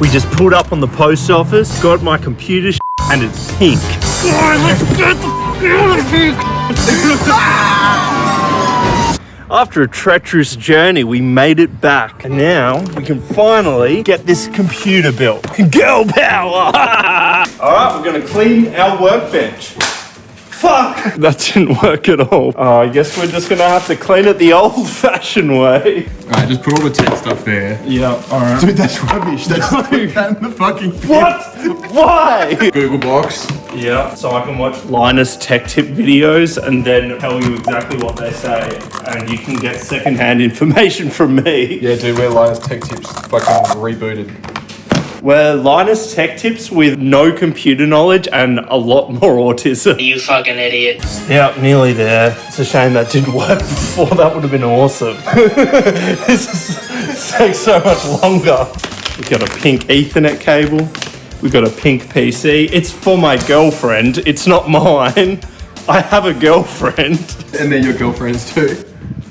We just pulled up on the post office, got my computer and it's pink. Let's get the pink. After a treacherous journey, we made it back. And now we can finally get this computer built. Girl power! All right, we're gonna clean our workbench. Fuck! That didn't work at all. Oh, I guess we're just gonna have to clean it the old-fashioned way. Alright, just put all the tech stuff there. Yeah, alright. Dude, that's rubbish. That's put that in the fucking bin. What? Why? Google box. Yeah, so I can watch Linus tech tip videos and then tell you exactly what they say. And you can get secondhand information from me. Yeah, dude, we're Linus Tech Tips fucking rebooted. We're Linus Tech Tips with no computer knowledge and a lot more autism. You fucking idiot. Yeah, nearly there. It's a shame that didn't work before. That would have been awesome. This takes so much longer. We've got a pink Ethernet cable. We've got a pink PC. It's for my girlfriend. It's not mine. I have a girlfriend. And they're your girlfriends too.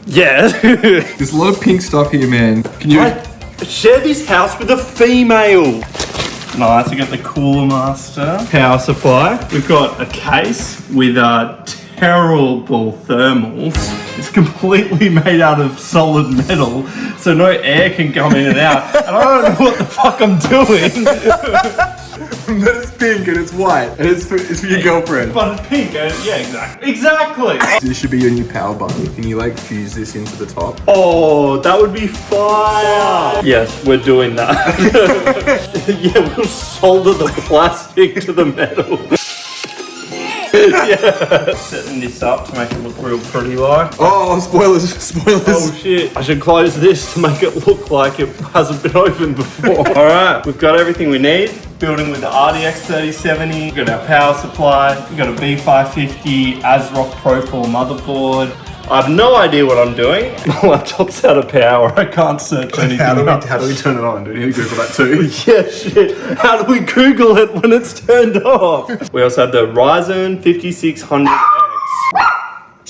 Yeah. There's a lot of pink stuff here, man. Can you... I share this house with a female. Nice, we got the Cooler Master power supply. We've got a case with terrible thermals. It's completely made out of solid metal, so no air can come in and out. And I don't know what the fuck I'm doing. It's pink and it's white and it's for your girlfriend. But it's pink, and yeah, exactly. Exactly. This should be your new power button. Can you like fuse this into the top? Oh, that would be fire. Yes, we're doing that. Yeah, we'll solder the plastic to the metal. Yeah. Setting this up to make it look real pretty like. Oh, spoilers. Oh shit. I should close this to make it look like it hasn't been opened before. Alright, we've got everything we need. Building with the RDX 3070. We've got our power supply. We've got a B550 ASRock Pro 4 motherboard. I have no idea what I'm doing. My laptop's out of power. I can't search anything. How do we turn it on? Do we need to Google that too? Yeah, shit. How do we Google it when it's turned off? We also have the Ryzen 5600X.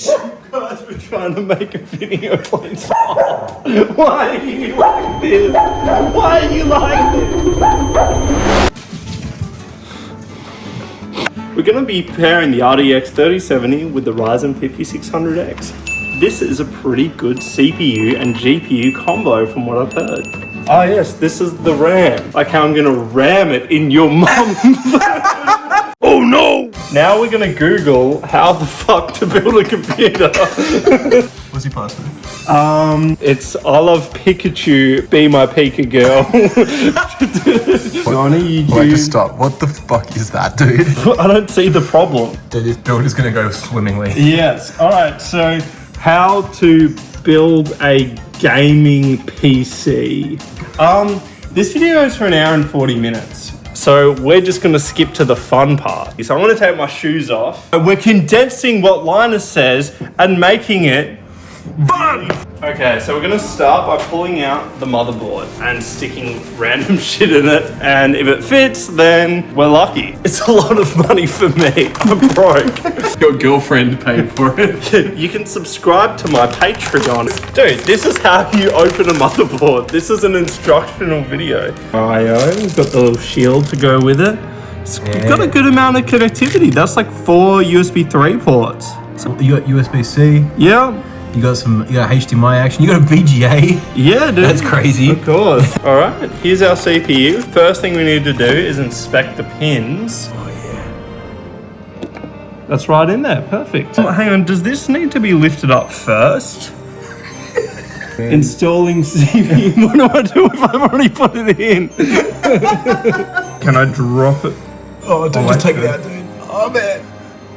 You guys were trying to make a video playing stop. Why are you like this? Why are you like this? We're going to be pairing the RTX 3070 with the Ryzen 5600X. This is a pretty good CPU and GPU combo from what I've heard. Oh yes, this is the RAM. Like how I'm going to ram it in your mum. Oh no! Now we're going to Google how the fuck to build a computer. What's your password? It's I love Pikachu, be my Pika girl. Johnny, Wait, just stop. What the fuck is that, dude? I don't see the problem. Dude, this build is gonna go swimmingly. Yes. Alright, so how to build a gaming PC. This video is for an hour and 40 minutes. So we're just gonna skip to the fun part. So I'm gonna take my shoes off. We're condensing what Linus says and making it fun! Okay, so we're gonna start by pulling out the motherboard and sticking random shit in it. And if it fits, then we're lucky. It's a lot of money for me. I'm broke. Your girlfriend paid for it. You can subscribe to my Patreon. Dude, this is how you open a motherboard. This is an instructional video. IO, we've got the little shield to go with it. It's got a good amount of connectivity. That's like 4 USB 3 ports. So you got USB-C. Yeah. You got HDMI action. You got a VGA. Yeah, dude. That's crazy. Of course. All right, here's our CPU. First thing we need to do is inspect the pins. Oh yeah. That's right in there. Perfect. Oh, hang on, does this need to be lifted up first? Installing CPU. What do I do if I've already put it in? Can I drop it? Oh, don't just take it out, dude. Oh man.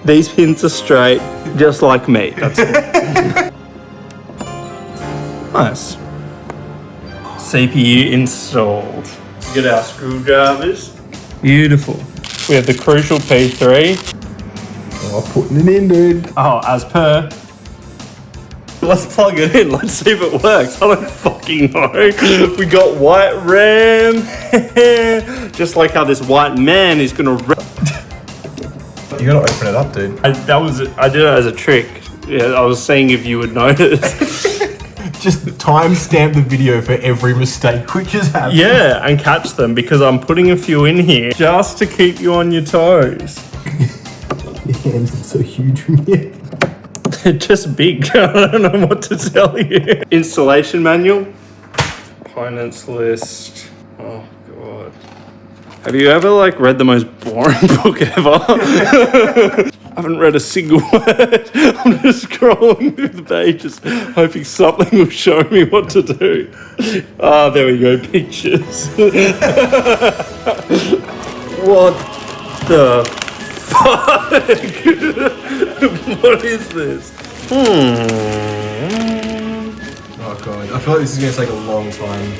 These pins are straight, just like me. That's it. Nice. CPU installed. Get our screwdrivers. Beautiful. We have the crucial P3. Oh, putting it in, dude. Oh, as per. Let's plug it in. Let's see if it works. I don't fucking know. We got white RAM. Just like how this white man is gonna. You gotta open it up, dude. I did it as a trick. Yeah, I was seeing if you would notice. Just timestamp the video for every mistake which has happened. Yeah, and catch them because I'm putting a few in here just to keep you on your toes. Your hands are so huge from here. They're just big. I don't know what to tell you. Installation manual. Components list. Oh god. Have you ever read the most boring book ever? I haven't read a single word. I'm just scrolling through the pages, hoping something will show me what to do. Ah, there we go, pictures. What the fuck? What is this? Oh god, I feel like this is gonna take a long time.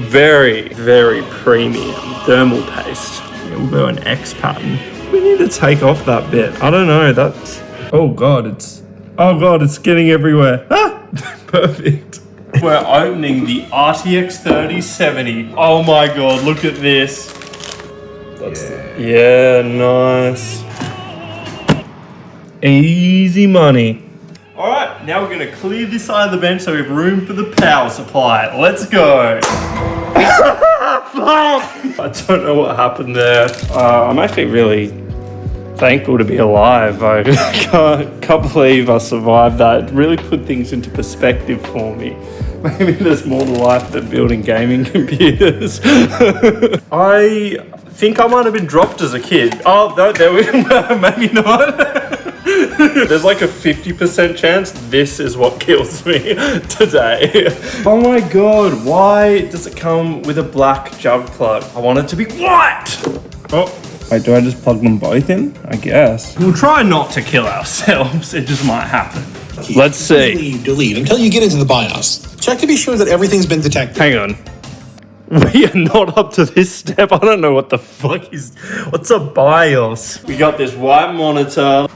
Very, very premium thermal paste. Yeah, we'll go an X pattern. We need to take off that bit. I don't know, that's... Oh god, it's getting everywhere. Ah! Perfect. We're opening the RTX 3070. Oh my god, look at this. Yeah, nice. Easy money. Alright, now we're going to clear this side of the bench so we have room for the power supply. Let's go. I don't know what happened there. I'm actually really thankful to be alive. I can't believe I survived that. It really put things into perspective for me. Maybe there's more to life than building gaming computers. I think I might have been dropped as a kid. Oh, no, there we go. Maybe not. There's like a 50% chance this is what kills me today. Oh my god, why does it come with a black jug plug? I want it to be white! Oh, wait, do I just plug them both in? I guess. We'll try not to kill ourselves. It just might happen. Let's see. Delete until you get into the BIOS. Check to be sure that everything's been detected. Hang on. We are not up to this step. I don't know what the fuck is... What's a BIOS? We got this white monitor.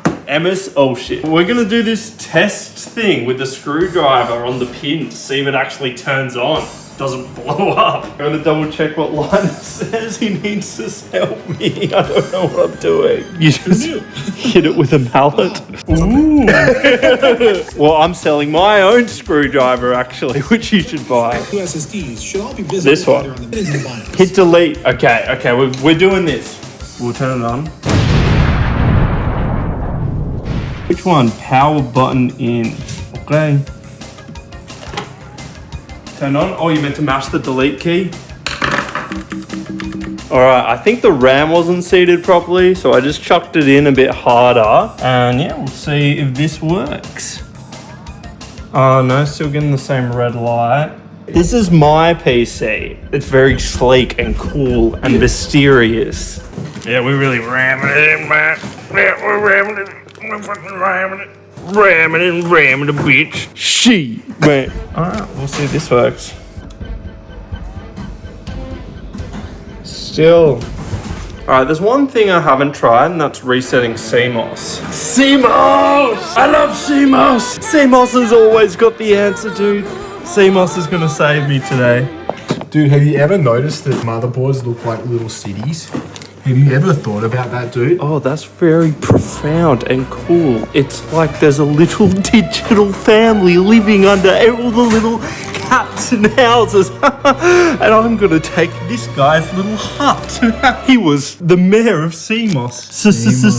Oh shit. We're gonna do this test thing with the screwdriver on the pin, see if it actually turns on. Doesn't blow up. I'm gonna double check what Lian says. He needs to help me. I don't know what I'm doing. You just hit it with a mallet. Ooh. Well, I'm selling my own screwdriver actually, which you should buy. SSDs should all be visible. This one. Hit delete. Okay, we're doing this. We'll turn it on. Which one? Power button in. Okay. Turn on. Oh, you meant to mash the delete key? Alright, I think the RAM wasn't seated properly, so I just chucked it in a bit harder. And yeah, we'll see if this works. Oh no, still getting the same red light. This is my PC. It's very sleek and cool and mysterious. Yeah, we're really ramming it in, man. Yeah, we're ramming it. We're fucking ramming it. Ramming the bitch. She, man. Alright, we'll see if this works. Still. Alright, there's one thing I haven't tried, and that's resetting CMOS. CMOS! I love CMOS! CMOS has always got the answer, dude. CMOS is gonna save me today. Dude, have you ever noticed that motherboards look like little cities? Have you ever thought about that, dude? Oh, that's very profound and cool. It's like there's a little digital family living under all the little cats and houses. And I'm gonna take this guy's little hut. He was the mayor of CMOS.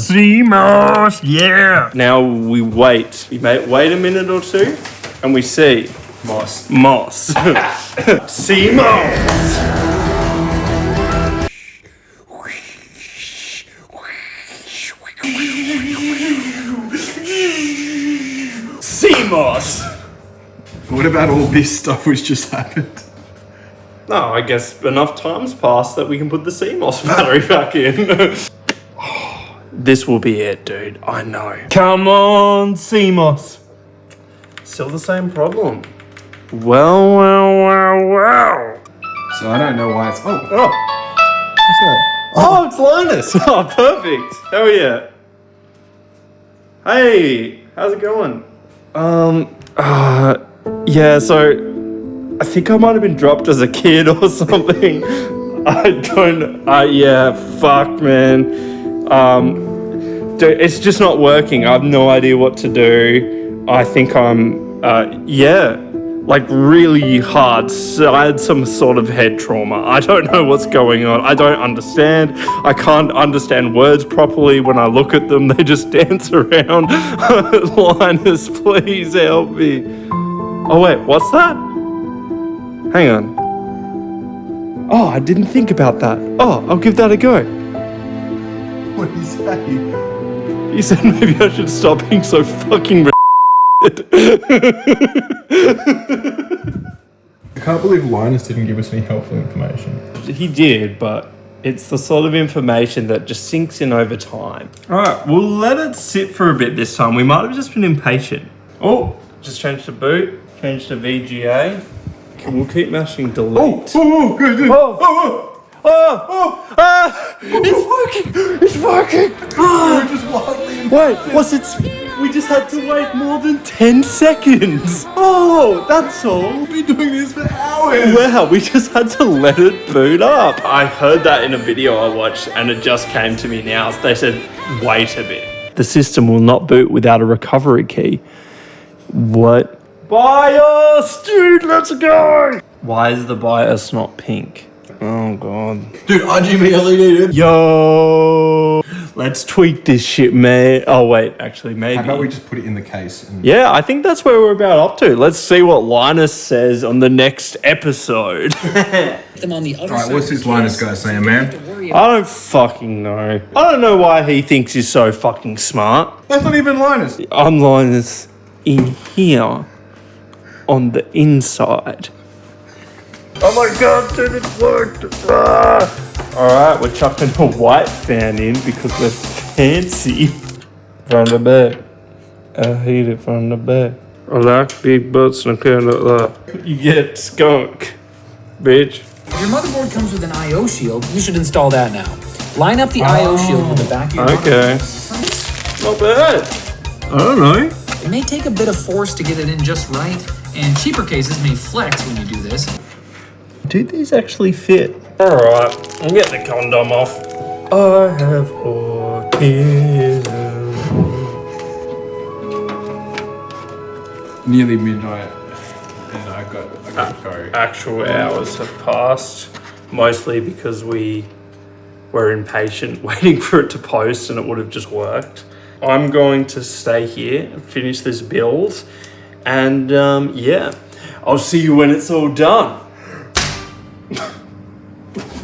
CMOS, yeah. Now we wait. We wait a minute or two, and we see Moss. CMOS. CMOS. What about all this stuff which just happened? No, I guess enough time's passed that we can put the CMOS battery back in. Oh, this will be it, dude. I know. Come on, CMOS. Still the same problem. Well. So I don't know why it's... Oh, Oh, what's that? oh, it's Linus. Oh, perfect. Hell yeah. Hey, how's it going? Yeah, so I think I might have been dropped as a kid or something. Yeah, fuck, man. Dude, it's just not working. I have no idea what to do. I think I'm, yeah. like really hard. So I had some sort of head trauma. I don't know what's going on. I don't understand. I can't understand words properly when I look at them. They just dance around. Linus, please help me. Oh wait, what's that? Hang on. Oh, I didn't think about that. Oh, I'll give that a go. What did he say? He said maybe I should stop being so fucking I can't believe Linus didn't give us any helpful information. He did, but it's the sort of information that just sinks in over time. Alright, we'll let it sit for a bit this time. We might have just been impatient. Oh, just changed the boot, changed the VGA. Okay, we'll keep mashing delete. Good. It's working! It's working! Wait, what's it? We just had to wait more than 10 seconds. Oh, that's all. We've been doing this for hours. Wow, we just had to let it boot up. I heard that in a video I watched and it just came to me now. They said, wait a bit. The system will not boot without a recovery key. What? BIOS! Dude, let's go! Why is the BIOS not pink? Oh, God. Dude, iGame LED. Yo! Let's tweak this shit, man. Oh, wait, actually, maybe. How about we just put it in the case? And Yeah, I think that's where we're about up to. Let's see what Linus says on the next episode. Them on the other Alright, side what's of this the Linus case, guy so saying, you don't man? have to worry I don't fucking know. I don't know why he thinks he's so fucking smart. That's not even Linus. I'm Linus in here on the inside. Oh my god, dude, it worked! Alright, we're chucking a white fan in because we're fancy. From the back. I hate it from the back. I like big butts and I can't like that. You get skunk, bitch. If your motherboard comes with an I/O shield, you should install that now. Line up the I/O shield with the back of your Okay. Not bad. I don't know. It may take a bit of force to get it in just right, and cheaper cases may flex when you do this. Do these actually fit? Alright, I'll get the condom off. I have autism. Nearly midnight, and I got to go. Actual hours have passed, mostly because we were impatient waiting for it to post and it would have just worked. I'm going to stay here and finish this build, and yeah, I'll see you when it's all done.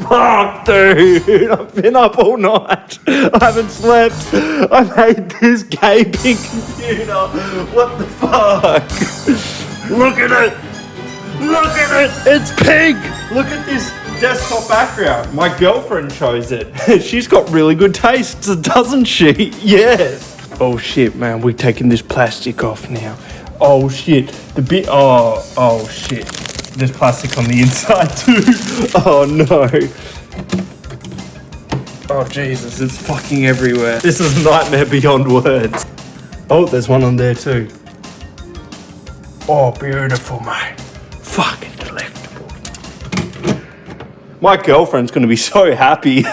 Fuck, dude, I've been up all night. I haven't slept. I made this gaming computer. What the fuck? Look at it. Look at it. It's pink. Look at this desktop background. My girlfriend chose it. She's got really good taste, doesn't she? Yes. Oh shit, man. We're taking this plastic off now. Oh shit. Oh shit. There's plastic on the inside too. Oh no. Oh Jesus, it's fucking everywhere. This is a nightmare beyond words. Oh, there's one on there too. Oh, beautiful, mate. Fucking delectable. My girlfriend's gonna be so happy.